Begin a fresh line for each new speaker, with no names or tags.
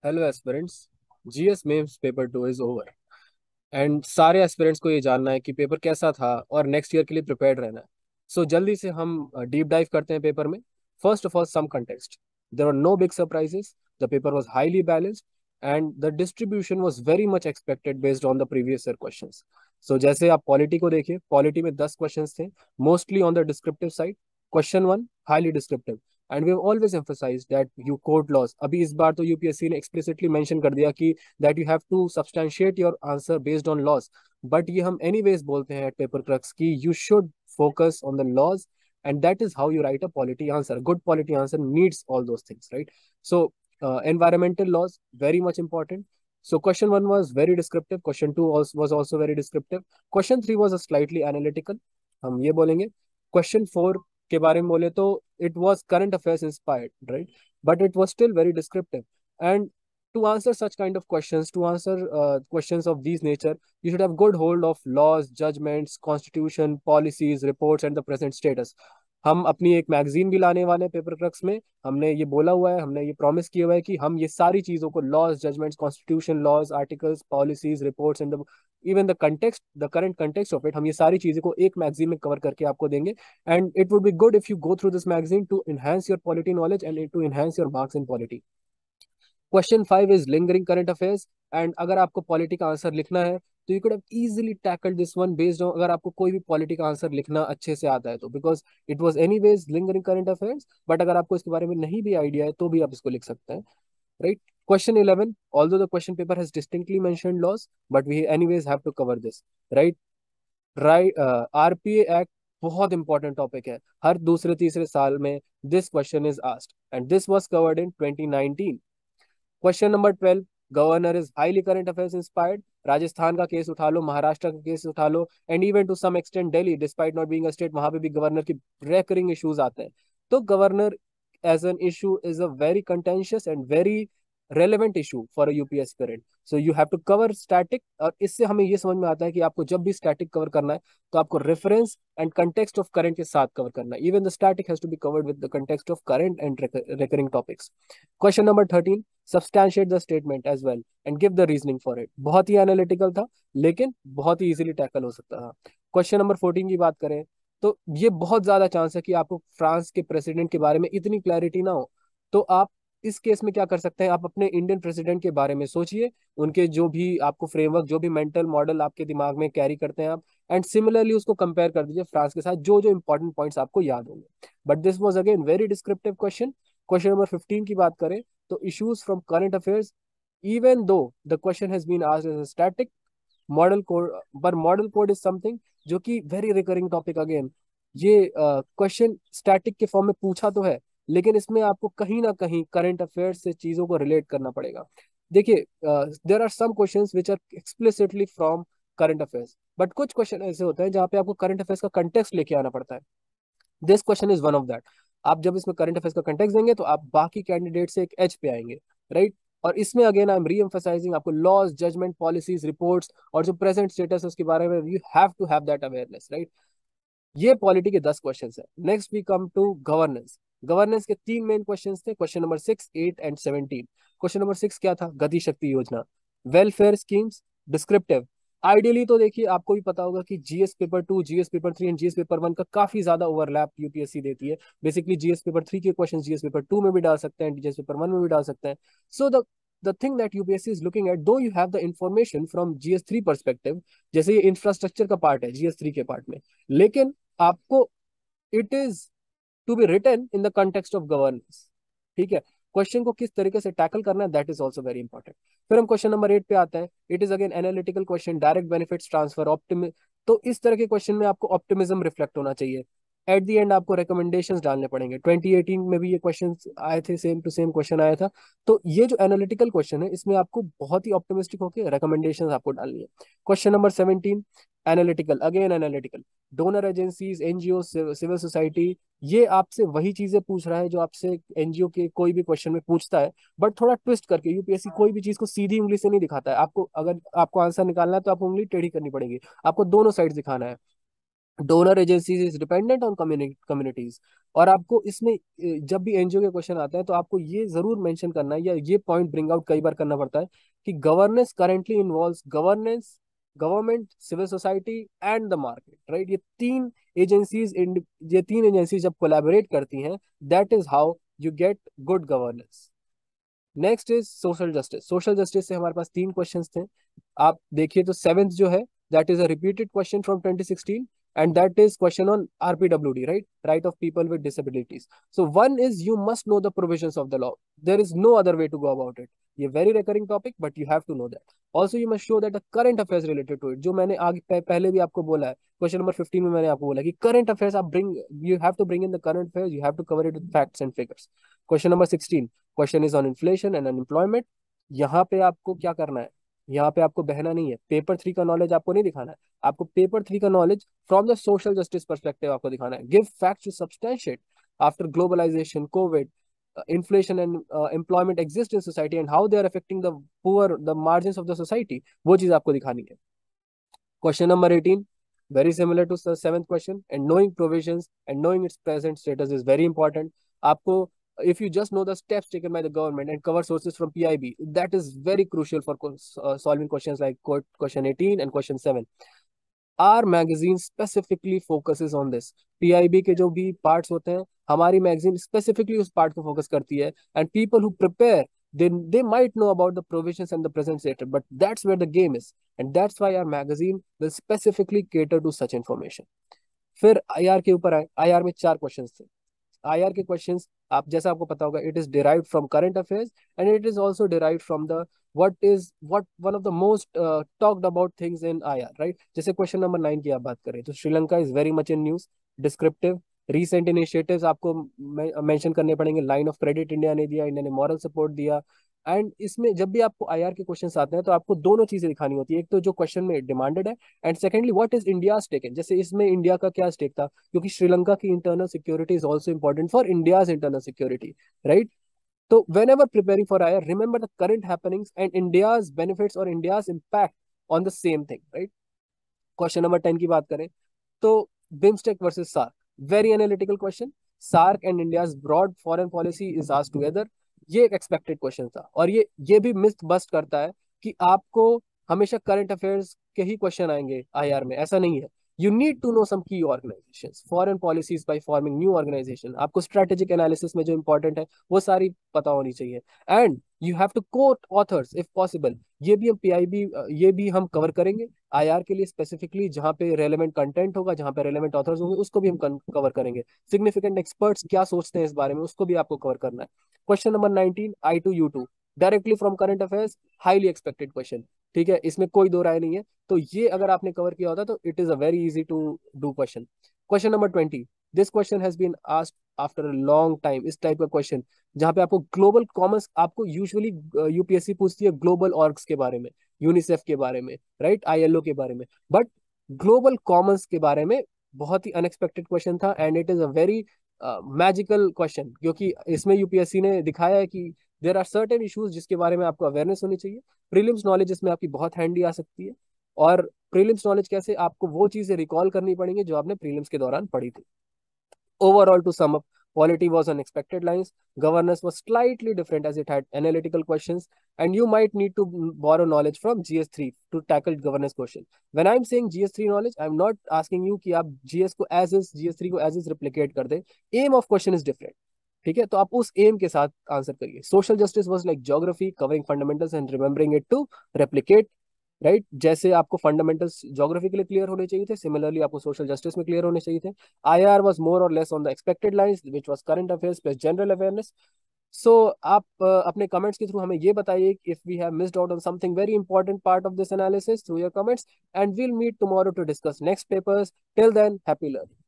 Hello aspirants. GS mains paper 2 is over and सारे aspirants को ये जानना है कि पेपर कैसा था और नेक्स्ट ईयर के लिए प्रिपेयर्ड रहना है। सो जल्दी से हम डीप डाइव करते हैं पेपर में। First of all, some context. There are no big surprises. The paper was highly balanced and the distribution was very much expected based on the previous year questions. So जैसे आप polity को देखिए, polity में 10 questions थे, mostly on the descriptive side. Question one highly descriptive and we have always emphasised that you quote laws. अभी इस बार तो UPSC ने एक्सप्लिसिटली मेंशन कर दिया कि that you have to substantiate your answer based on laws, but ये हम anyways बोलते हैं at paper crux कि you should focus on the laws, and that is how you write a polity answer. Good polity answer needs all those things, right? So environmental laws very much important. So question one was very descriptive, question two was also very descriptive, question three was a slightly analytical, हम ये बोलेंगे। question four के बारे में बोले तो it was current affairs inspired, right? But it was still very descriptive. And to answer such kind of questions, to answer questions of these nature, you should have good hold of laws, judgments, constitution, policies, reports and the present status. हम अपनी एक magazine भी लाने वाले हैं paper crux में। हमने ये बोला हुआ है, हमने ये प्रॉमिस किया हुआ है कि हम ये सारी चीजों को, laws, judgments, constitution, laws, articles, policies, reports and even the context, the current context of it, हम ये सारी चीजें को एक मैगजीन में कवर करके आपको देंगे। And it would be good if you go through this magazine to enhance your polity knowledge and to enhance your marks in polity. Question five is lingering current affairs. And अगर आपको polity का answer लिखना है तो you could have easily tackle this one based on, अगर आपको कोई भी पॉलिटी का आंसर लिखना अच्छे से आता है तो, because it was anyways lingering current affairs. But अगर आपको इसके बारे में नहीं भी आइडिया है तो भी आप इसको लिख सकते हैं, right? Question 11, although the question paper has distinctly mentioned laws, but we anyways have to cover this, right? Right. RPA act बहुत इंपॉर्टेंट टॉपिक है, हर दूसरे तीसरे साल में this question is asked and this was covered in 2019। Question number 12, governor is highly current affairs inspired. Rajasthan का case उठा लो, महाराष्ट्र का केस उठा लो, and even to some extent Delhi, despite not being a state, वहां पे भी गवर्नर की रेकरिंग इश्यूज आते हैं। तो governor as an issue is a very contentious and very relevant issue for a UPS aspirant. So you have to cover static, और इससे हमें ये समझ में आता है कि आपको जब भी स्टैटिक कवर करना है तो आपको reference and context of current के साथ कवर करना है। Even the static has to be covered with the context of current and recurring topics. Question number 13, substantiate the statement as well and give the reasoning for it. बहुत ही analytical था लेकिन बहुत ही easily tackle हो सकता था। Question number 14 की बात करें तो ये बहुत ज्यादा चांस है कि आपको फ्रांस के प्रेसिडेंट के बारे में इतनी क्लैरिटी ना हो। तो आप इस केस में क्या कर सकते हैं, आप अपने इंडियन प्रेसिडेंट के बारे में सोचिए, उनके जो भी आपको फ्रेमवर्क, जो भी मेंटल मॉडल आपके दिमाग में कैरी करते हैं आप, एंड सिमिलरली उसको कंपेयर कर दीजिए फ्रांस के साथ, जो जो इंपॉर्टेंट पॉइंट्स आपको याद होंगे। But this was again very descriptive question. Question number 15 की बात करें तो issues from current affairs, even though the question has been asked as a static model code, पर मॉडल कोड इज समथिंग जो कि वेरी रिकरिंग टॉपिक अगेन। ये question static के form में पूछा तो है लेकिन इसमें आपको कहीं ना कहीं करंट अफेयर्स से चीजों को रिलेट करना पड़ेगा। देखिए, there are some questions which are explicitly from current affairs, but कुछ क्वेश्चन ऐसे होते हैं जहाँ पे आपको करंट अफेयर्स का कंटेक्स्ट लेके आना पड़ता है। This question is one of that. आप जब इसमें करंट अफेयर्स का कंटेक्स्ट देंगे तो आप बाकी कैंडिडेट से एक एज पे आएंगे, राइट? और इसमें again I am reemphasising, आपको लॉज, जजमेंट, पॉलिसीज, रिपोर्ट्स और जो प्रेजेंट स्टेटस है उसके बारे में you have to have that awareness, right? ये पॉलिटी के 10 क्वेश्चन है। Next we come to governance. Governance के तीन मेन क्वेश्चन थे, question number 6, 8 and 17। Question number 6 क्या था? गति शक्ति योजना, वेलफेयर स्कीम्स, डिस्क्रिप्टिव। आइडियली तो देखिए आपको भी पता होगा कि GS paper 2, GS paper 3 and GS paper 1 का काफी ज्यादा ओवरलैप यूपीएससी देती है। बेसिकली जीएस पेपर 3 के क्वेश्चन जीएस पेपर 2 में भी डाल सकते हैं, जीएस पेपर 1 में भी डाल सकते हैं। So the thing that UPSC is looking at, though you have the information from GS 3 perspective, जैसे ये इंफ्रास्ट्रक्चर का पार्ट है जीएस 3 के पार्ट में, लेकिन आपको it is to be written in the context of governance. ठीक है, क्वेश्चन को किस तरीके से टैकल करना है that is also very important. फिर हम क्वेश्चन नंबर 8 पे आते हैं। It is again analytical question, direct benefits transfer, ऑप्टिम। तो इस तरह के क्वेश्चन में आपको ऑप्टिमिज्म रिफ्लेक्ट होना चाहिए। एट द एंड आपको रिकमेंडेशंस डालने पड़ेंगे। 2018 में भी ये क्वेश्चन आए थे, सेम टू सेम क्वेश्चन आया था। तो ये जो एनालिटिकल क्वेश्चन है इसमें आपको बहुत ही ऑप्टिमिस्टिक होकर रिकमेंडेशंस आपको डालनी है। Question number 17, analytical, again analytical, donor agencies, NGO, civil society, ये आपसे वही चीजें पूछ रहा है जो आपसे एनजीओ के कोई भी क्वेश्चन में पूछता है, बट थोड़ा ट्विस्ट करके। यूपीएससी कोई भी चीज को सीधी उंगली से नहीं दिखाता है आपको। अगर आपको आंसर निकालना है तो आपको उंगली टेढ़ी करनी पड़ेगी, आपको दोनों साइड दिखाना है। Donor agencies is dependent on communities. और आपको इसमें जब भी एनजीओ के क्वेश्चन आते हैं तो आपको ये जरूर मेंशन करना है, या ये पॉइंट ब्रिंग आउट कई बार करना पड़ता है, कि governance currently involves governance, government, civil society and the market, right. Agencies ये तीन एजेंसीज जब कोलैबोरेट करती हैं, that is how you get good governance. Next is social justice. Social justice से हमारे पास तीन क्वेश्चंस थे। आप देखिए तो सेवेंथ जो है, that is a repeated question from 2016, and that is question on RPWD, right of people with disabilities. So one is you must know the provisions of the law. There is no other way to go about it. ये very recurring topic, but you have to know that. Also you must show that the current affairs related to it, जो मैंने आगे पहले भी आपको बोला है, question number 15 में मैंने आपको बोला कि करंट अफेयर्स आप bring, you have to bring in the current affairs, you have to cover it with facts and figures. Question number 16, question is on inflation and unemployment. यहाँ पे आपको क्या करना है, यहाँ पे आपको बहना नहीं है, पेपर 3 का नॉलेज आपको नहीं दिखाना है, आपको पेपर 3 का knowledge from the social justice perspective आपको दिखाना है। Give facts to substantiate after globalisation, Covid, inflation and employment exist in society and how they are affecting the poor, the margins of the society, वो चीज आपको दिखानी है। Question number 18, very similar to the seventh question, and knowing provisions and knowing its present status is very important. आपको, if you just know the steps taken by the government and cover sources from PIB, that is very crucial for solving questions like question 18 and question 7. Our magazine specifically focuses on this. PIB के जो भी parts होते हैं, हमारी magazine specifically उस part को focus करती है। And people who prepare, they might know about the provisions and the present status, but that's where the game is, and that's why our magazine will specifically cater to such information. फिर IR के ऊपर आए। IR में 4 questions थे। IR के questions, आप जैसा आपको पता होगा, it is derived from current affairs and it is also derived from the what one of the most talked about things in IR, right? जैसे क्वेश्चन नंबर 9 की आप बात करें तो Sri Lanka is very much in news. Descriptive recent initiatives आपको mention करने पड़ेंगे। Line of credit India ने दिया, इंडिया ने मॉरल सपोर्ट दिया। एंड इसमें जब भी आपको आईआर के क्वेश्चंस आते हैं तो आपको दोनों चीजें दिखानी होती है, एक तो जो क्वेश्चन में डिमांडेड है, and secondly what is India stake in. जैसे इसमें इंडिया का क्या स्टेक था, क्योंकि श्रीलंका की internal security is also important for India's internal security, right. So whenever preparing for IR, remember the current happenings and India's benefits or India's impact on the same thing, right? Question number 10 की बात करें तो BIMSTEC versus SAARC, very analytical question. SAARC and India's broad foreign policy is asked together. ये एक expected question था, और ये भी मिथ बस्ट करता है कि आपको हमेशा करंट अफेयर्स के ही क्वेश्चन आएंगे आईआर में, ऐसा नहीं है। You need to know some key organisations, foreign policies by forming new organisation. आपको स्ट्रेटेजिक एनालिसिस में जो इंपॉर्टेंट है वो सारी पता होनी चाहिए। And you have to quote authors if possible. ये भी हम पीआईबी, ये भी हम कवर करेंगे आईआर के लिए स्पेसिफिकली। जहाँ पे रेलेवेंट कंटेंट होगा, जहाँ पे रेलेवेंट ऑथर्स होंगे, उसको भी हम कवर करेंगे। सिग्निफिकेंट एक्सपर्ट्स क्या सोचते हैं इस बारे में, उसको भी आपको कवर करना है। Question number 19, I2U2, directly from current affairs, highly expected question. ठीक है, इसमें कोई दो राय नहीं है। तो ये अगर आपने कवर किया होता तो it is a very easy to do question. Question number 20, this question has been asked after a long time. इस टाइप का क्वेश्चन जहाँ पे आपको ग्लोबल कॉमर्स, आपको यूजुअली यूपीएससी पूछती है ग्लोबल ऑर्ग्स के बारे में, यूनिसेफ के बारे में, राइट, आईएलओ के बारे में, बट ग्लोबल कॉमर्स के बारे में बहुत ही अनएक्सपेक्टेड क्वेश्चन था। And it is a very magical question, क्योंकि इसमें यूपीएससी ने दिखाया है कि देर आर सर्टेन इश्यूज जिसके बारे में आपको अवेयरनेस होनी चाहिए। प्रीलिम्स नॉलेज इसमें आपकी बहुत हैंडी आ सकती है। और प्रीलिम्स नॉलेज कैसे, आपको वो चीजें रिकॉल करनी पड़ेंगी जो आपने प्रीलिम्स के दौरान पढ़ी थी। Overall, to sum up, quality was on expected lines. Governance was slightly different as it had analytical questions, and you might need to borrow knowledge from GS3 to tackle governance question. When I'm saying GS3 knowledge, I'm not asking you कि आप GS को as is, GS3 को as is replicate कर दे। Aim of question is different. ठीक है, तो आप उस एम के साथ आंसर करिए। Social justice was like geography, covering fundamentals and remembering it to replicate, right. जैसे आपको फंडामेंटल्स ज्योग्राफी के लिए क्लियर होने चाहिए थे, सिमिलरली आपको सोशल जस्टिस में क्लियर होने चाहिए थे। IR was more or less on the expected lines, which was current affairs plus general awareness. So आप अपने कमेंट्स के थ्रू हमें ये बताइए if we have missed out on something very important part of this analysis through your comments, and we'll meet tomorrow to discuss next papers. Till then, happy learning.